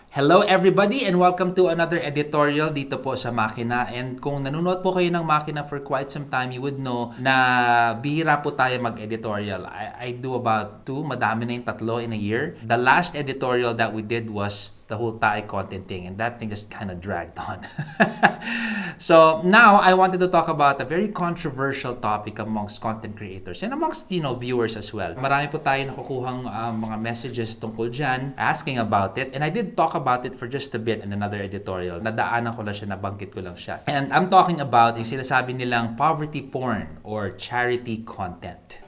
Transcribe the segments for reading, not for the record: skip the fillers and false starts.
Hello everybody and welcome to another editorial dito po sa Makina. And kung nanonood po kayo ng Makina for quite some time, you would know na bihira po tayo mag-editorial. I do about 2, madami na yung 3 in a year. The last editorial that we did was the whole Thai content thing, and that thing just kind of dragged on. So now I wanted to talk about a very controversial topic amongst content creators and amongst viewers as well. Marami po tayo nakukuhang mga messages tungkol dyan, asking about it, and I did talk about it for just a bit in another editorial. Nadaanan ko lang siya, nabanggit ko lang siya. And I'm talking about yung sinasabi nilang poverty porn or charity content.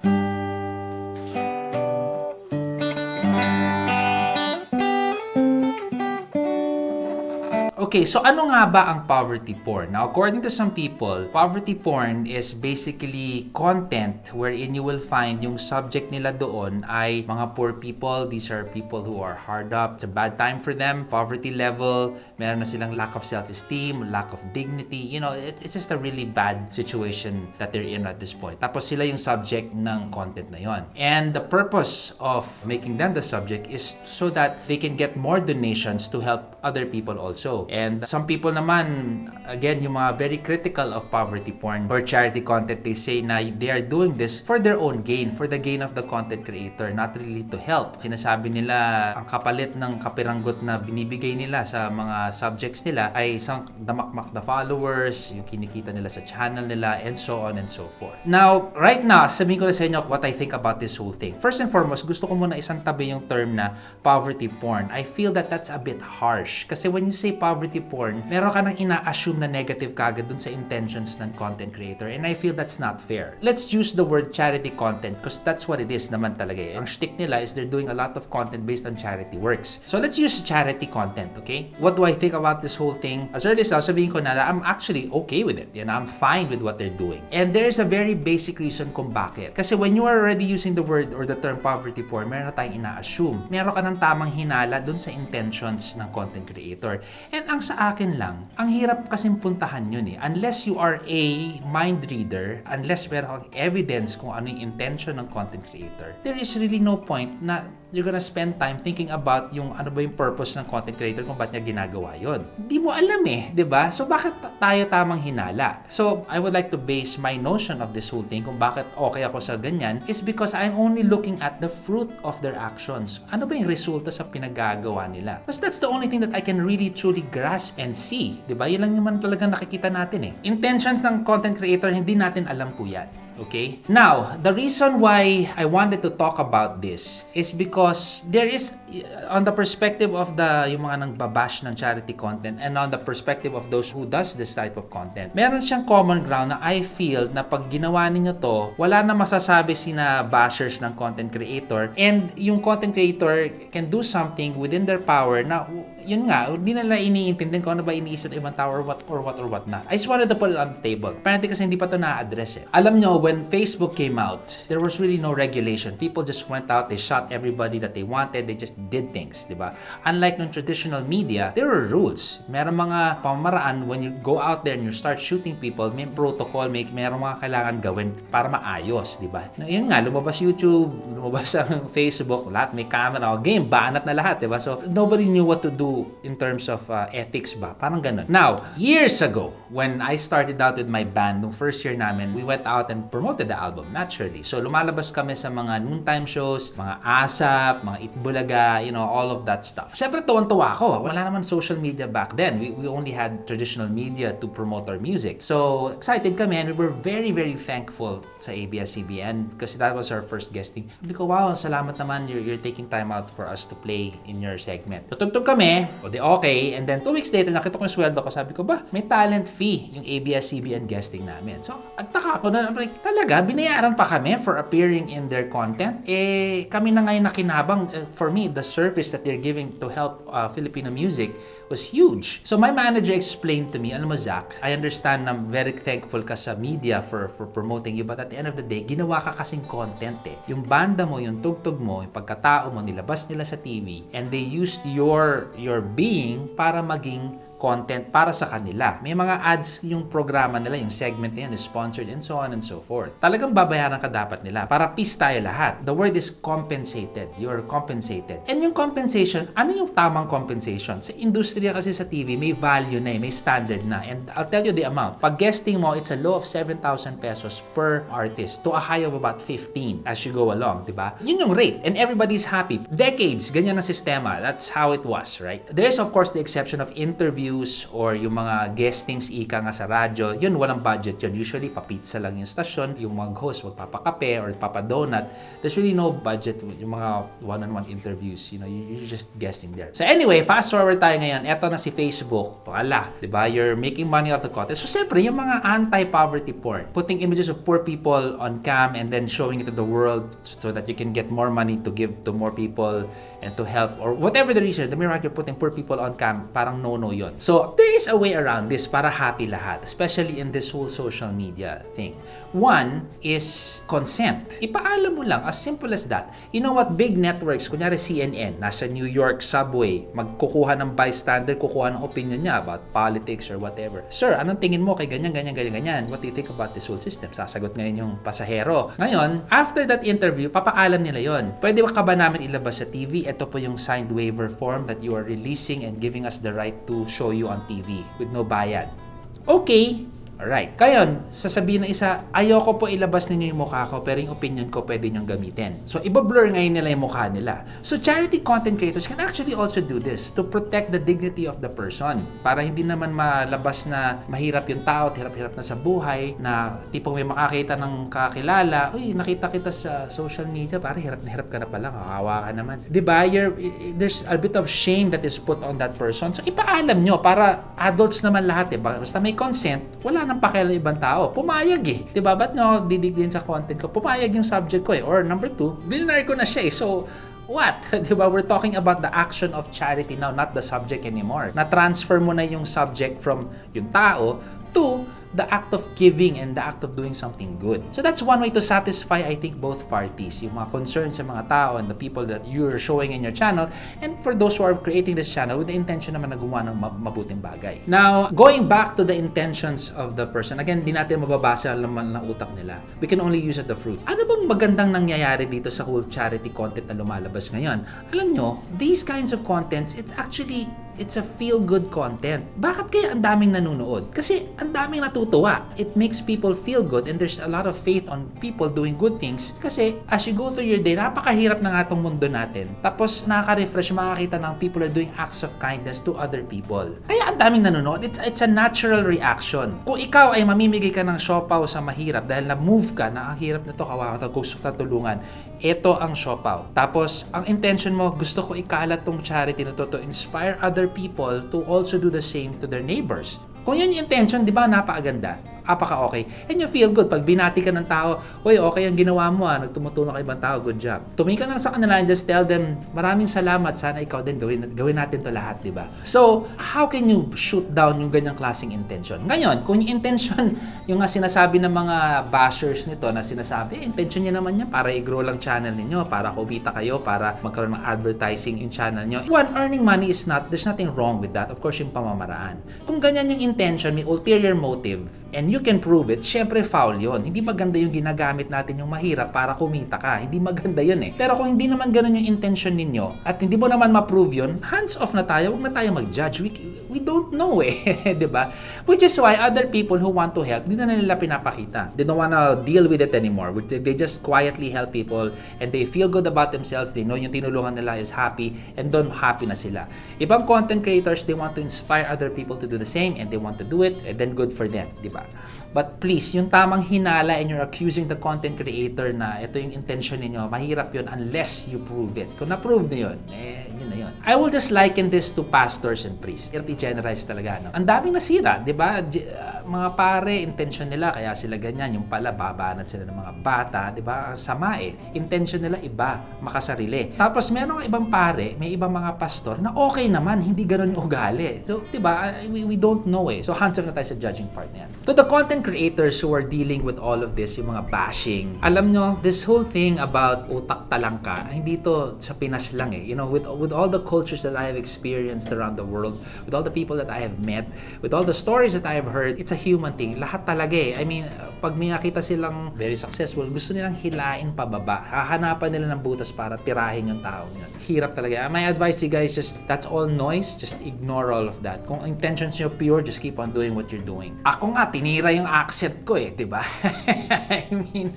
Okay, so ano nga ba ang poverty porn? Now, according to some people, poverty porn is basically content wherein you will find yung subject nila doon ay mga poor people. These are people who are hard up. It's a bad time for them. Poverty level, meron na silang lack of self-esteem, lack of dignity. It's just a really bad situation that they're in at this point. Tapos sila yung subject ng content na yon. And the purpose of making them the subject is so that they can get more donations to help other people also. And some people naman, again, yung mga very critical of poverty porn or charity content, they say na they are doing this for their own gain, for the gain of the content creator, not really to help. Sinasabi nila, ang kapalit ng kapiranggot na binibigay nila sa mga subjects nila ay isang damakmak na followers, yung kinikita nila sa channel nila, and so on and so forth. Now, right now, sabihin ko na sa inyo what I think about this whole thing. First and foremost, gusto ko muna isang tabi yung term na poverty porn. I feel that that's a bit harsh. Kasi when you say poverty porn, meron ka nang ina-assume na negative kagad dun sa intentions ng content creator, and I feel that's not fair. Let's use the word charity content because that's what it is naman talaga. Ang shtick nila is they're doing a lot of content based on charity works. So let's use charity content, okay? What do I think about this whole thing? As early as sabihin ko na I'm actually okay with it. I'm fine with what they're doing. And there's a very basic reason kung bakit. Kasi when you are already using the word or the term poverty porn, meron na tayong ina-assume. Meron ka ng tamang hinala dun sa intentions ng content creator. And ang sa akin lang, ang hirap kasing puntahan yun eh. Unless you are a mind reader, unless meron kang evidence kung ano yung intention ng content creator, there is really no point na you're gonna spend time thinking about yung ano ba yung purpose ng content creator kung ba't niya ginagawa yun. Hindi mo alam eh, di ba? So bakit tayo tamang hinala? So I would like to base my notion of this whole thing kung bakit okay ako sa ganyan is because I'm only looking at the fruit of their actions. Ano ba yung resulta sa pinagagawa nila? Because that's the only thing that I can really truly grasp and see. Diba? Yun lang naman talaga nakikita natin eh. Intentions ng content creator, hindi natin alam po yan. Okay? Now, the reason why I wanted to talk about this is because there is, on the perspective of yung mga nangbabash ng charity content and on the perspective of those who does this type of content, meron siyang common ground na I feel na pag ginawa ninyo to, wala na masasabi sina bashers ng content creator, and yung content creator can do something within their power na yun nga, hindi nila iniintindihan kung ano ba iniisip ng ibang tao or what not. I just wanted to put it on the table. Apparently kasi hindi pa ito na-address eh. Alam nyo, when Facebook came out, there was really no regulation. People just went out, they shot everybody that they wanted, they just did things, di ba? Unlike nung traditional media, there were rules. Meron mga pamamaraan when you go out there and you start shooting people, may protocol, meron mga kailangan gawin para maayos, di ba? Yun nga, lumabas YouTube, lumabas ang Facebook, lahat may camera, game, banat na lahat, di ba? So, nobody knew what to do in terms of ethics ba? Parang ganun. Now, years ago, when I started out with my band, nung first year namin, we went out and promoted the album, naturally. So, lumalabas kami sa mga noontime shows, mga ASAP, mga Itbulaga, all of that stuff. Siyempre, tuwan-tuwa ako. Wala naman social media back then. We only had traditional media to promote our music. So, excited kami and we were very, very thankful sa ABS-CBN because that was our first guesting. Sabi ko, wow, salamat naman. You're taking time out for us to play in your segment. Tutugtog kami, o di okay, and then 2 weeks later, nakita ko yung sweldo ko, sabi ko, may talent fee yung ABS-CBN guesting namin. So, agtaka ko na, like, talaga, binayaran pa kami for appearing in their content? Kami na ngayon nakinabang, for me, the service that they're giving to help Filipino music was huge. So my manager explained to me, alam mo Zach, I understand na very thankful ka sa media for promoting you, but at the end of the day, ginawa ka kasing content eh. Yung banda mo, yung tugtog mo, yung pagkatao mo, nilabas nila sa TV, and they used your being para maging content para sa kanila. May mga ads yung programa nila, yung segment na yan is sponsored and so on and so forth. Talagang babayaran ka dapat nila para peace tayo lahat. The word is compensated. You're compensated. And yung compensation, ano yung tamang compensation? Sa industriya kasi sa TV, may value na may standard na. And I'll tell you the amount. Pag guesting mo, it's a low of 7,000 pesos per artist to a high of about 15 as you go along, di ba? Yun yung rate. And everybody's happy. Decades, ganyan ang sistema. That's how it was, right? There's of course the exception of interviews or yung mga guestings ika nga sa radyo. Yun, walang budget yun. Usually, papizza lang yung stasyon. Yung mga host, magpapakape or papadonut. There's really no budget. Yung mga one-on-one interviews, you know, you're just guesting there. So anyway, fast forward tayo ngayon. Eto na si Facebook. Wala, di ba? You're making money out of content. So siyempre, yung mga anti-poverty porn, putting images of poor people on cam and then showing it to the world so that you can get more money to give to more people and to help or whatever the reason, the mere fact you're putting poor people on cam, parang no-no yun. So, there is a way around this para happy lahat, especially in this whole social media thing. One is consent. Ipaalam mo lang, as simple as that. You know what, big networks, kunyari CNN, nasa New York subway, magkukuha ng bystander, kukuha ng opinion niya about politics or whatever. Sir, anong tingin mo kay ganyan, ganyan, ganyan, ganyan? What do you think about this whole system? Sasagot ngayon yung pasahero. Ngayon, after that interview, papaalam nila yon. Pwede ka ba namin ilabas sa TV? Ito po yung signed waiver form that you are releasing and giving us the right to show you on TV with no bayad. Okay. Alright. Kayon, sasabihin ng isa, ayoko po ilabas ninyo yung mukha ko, pero yung opinion ko pwede nyong gamitin. So, iba-blur ngayon nila yung mukha nila. So, charity content creators can actually also do this to protect the dignity of the person. Para hindi naman malabas na mahirap yung tao, hirap-hirap na sa buhay, na tipong may makakita ng kakilala, uy, nakita kita sa social media, para hirap na hirap ka na pala, kakawa ka naman. Diba? There's a bit of shame that is put on that person. So, ipaalam nyo, para adults naman lahat, eh. Basta may consent, wala nang pakialam ibang tao. Pumayag eh. Diba? Ba't nyo didiglin sa content ko? Pumayag yung subject ko eh. Or number 2, billionaire ko na siya eh. So, what? Diba? We're talking about the action of charity now, not the subject anymore. Na-transfer mo na yung subject from yung tao to the act of giving and the act of doing something good. So that's one way to satisfy, I think, both parties. Yung mga concerns sa mga tao and the people that you're showing in your channel, and for those who are creating this channel with the intention naman na gumawa ng mabuting bagay. Now, going back to the intentions of the person, again, di natin mababasa laman ng utak nila. We can only use at the fruit. Ano bang magandang nangyayari dito sa whole charity content na lumalabas ngayon? Alam nyo, these kinds of contents, it's a feel-good content. Bakit kaya ang daming nanonood? Kasi ang daming natutuwa. It makes people feel good and there's a lot of faith on people doing good things. Kasi as you go through your day, napakahirap na nga itong mundo natin. Tapos nakaka-refresh, makakita ng people are doing acts of kindness to other people. Kaya ang daming nanonood. It's a natural reaction. Kung ikaw ay mamimigay ka ng siopaw sa mahirap dahil na-move ka na ang hirap na to, kawawa to, gusto ka tulungan, ito ang siopaw. Tapos, ang intention mo, gusto ko ikalat tong charity na to inspire other people to also do the same to their neighbors. Kung yun yung intention, di ba, napakaganda. Apaka-okay. And you feel good. Pag binati ka ng tao, uy, okay ang ginawa mo, nagtumutulong ka ibang tao, good job. Tumingin ka na sa kanila and just tell them, maraming salamat, sana ikaw din, gawin natin to lahat, di ba? So, how can you shoot down yung ganyang klaseng intention? Ngayon, kung yung intention, yung nga sinasabi ng mga bashers nito, na sinasabi, intention niya naman yan para i-grow lang channel ninyo, para kumita kayo, para magkaroon ng advertising yung channel nyo. One, earning money is there's nothing wrong with that. Of course, yung pamamaraan. Kung ganyan yung intention, may ulterior motive, and you can prove it, syempre foul yon. Hindi maganda yung ginagamit natin yung mahirap para kumita ka. Hindi maganda yun eh. Pero kung hindi naman ganun yung intention ninyo, at hindi mo naman ma-prove yun, hands off na tayo, huwag na tayo mag-judge. We don't know eh. Diba? Which is why other people who want to help, hindi na nila pinapakita. They don't wanna deal with it anymore. They just quietly help people and they feel good about themselves. They know yung tinulungan nila is happy and doon happy na sila. Ibang content creators, they want to inspire other people to do the same and they want to do it and then good for them. Diba? But please, yung tamang hinala and you're accusing the content creator na ito yung intention ninyo, mahirap yun unless you prove it. Kung na-prove na yun, yun na yun. I will just liken this to pastors and priests. Hirap i-generalize talaga, no? Ang daming nasira, di ba? mga pare, intention nila, kaya sila ganyan. Yung pala, babanat sila ng mga bata, di ba? Sama eh. Intention nila iba, makasarili. Tapos meron ibang pare, may ibang mga pastor na okay naman, hindi ganun yung ugali. So, di ba? We don't know eh. So, hands off na tayo sa judging part na yan. To the content creators who are dealing with all of this, yung mga bashing, alam nyo, this whole thing about utak talangka, hindi to sa Pinas lang eh. You know, with all the cultures that I have experienced around the world, with all the people that I have met, with all the stories that I have heard, it's a human thing. Lahat talaga eh. I mean, pag may nakita silang very successful, gusto nilang hilain pababa. Hahanapan nila ng butas para tirahin yung tao yun. Hirap talaga. My advice to you guys, just that's all noise. Just ignore all of that. Kung intentions nyo pure, just keep on doing what you're doing. Ako nga, tinira yung accent ko eh, di ba? I mean,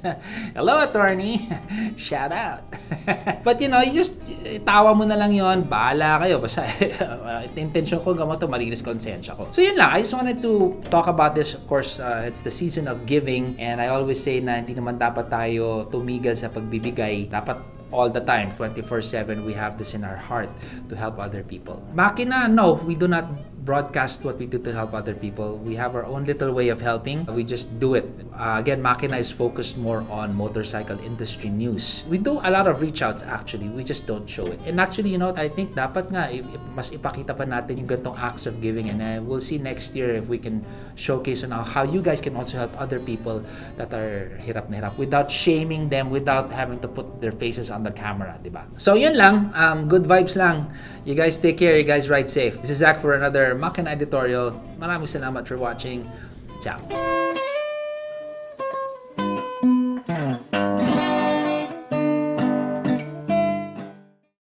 hello attorney. Shout out. But you know, you just tawa mo na lang yon, bahala kayo. Basta intention ko gamo to malinis konsensya ko. So yun lang, I just wanted to talk about this. Of course, it's the season of giving and I always say na hindi naman dapat tayo tumigil sa pagbibigay. Dapat all the time, 24/7, we have this in our heart to help other people. Makina, no, we do not broadcast what we do to help other people. We have our own little way of helping. We just do it. Again, Makina is focused more on motorcycle industry news. We do a lot of reach outs actually. We just don't show it. And actually, you know, I think dapat nga mas ipakita pa natin yung gantong acts of giving and we'll see next year if we can showcase on how you guys can also help other people that are hirap na hirap without shaming them, without having to put their faces on the camera, di ba? So yun lang, good vibes lang. You guys take care, you guys ride safe. This is Zach for another Makina Editorial. Maraming salamat for watching. Ciao.